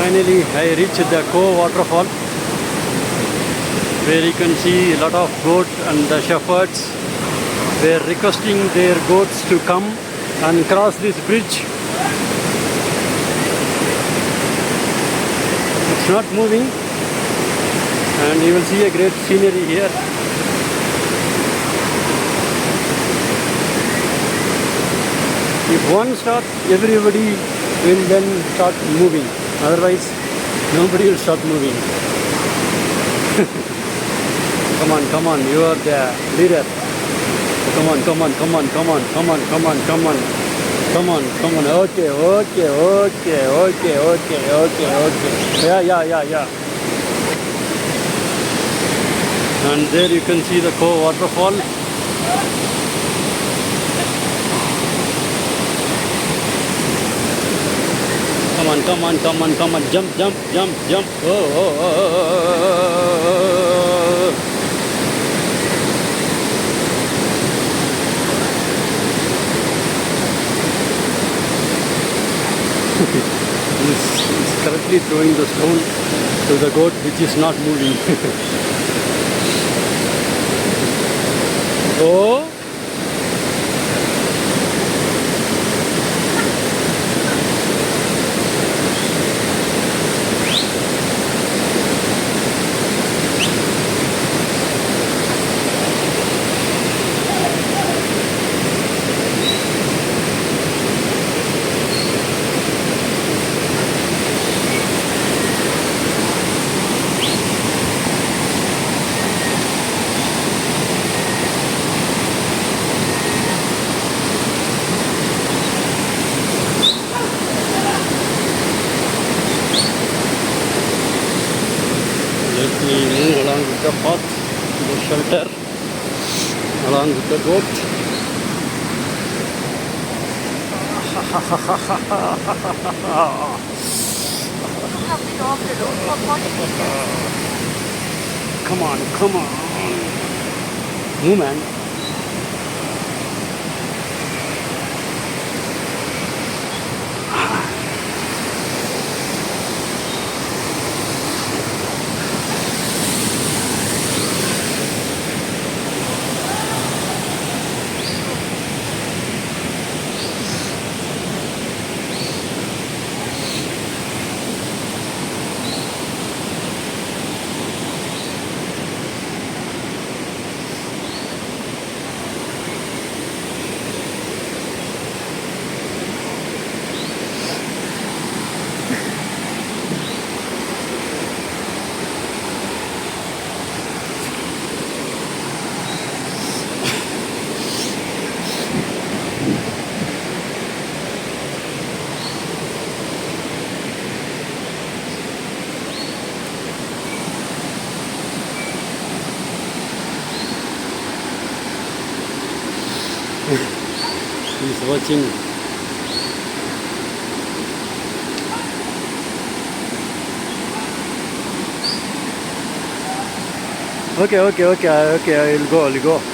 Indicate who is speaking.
Speaker 1: Finally, I reached the Cove waterfall, where you can see a lot of goats, and the shepherds were requesting their goats to come and cross this bridge. It's not moving, and you will see a great scenery here. If one starts, everybody will then start moving. Otherwise, nobody will start moving. Come on, you are the leader. Come on. Okay. Yeah. And there you can see the Cove waterfall. Come on. Jump. He's correctly throwing the stone to the goat which is not moving. Oh! Let me move along with the path to the shelter, along with the goat. Come on. Move, man. He's watching. Okay. I'll go.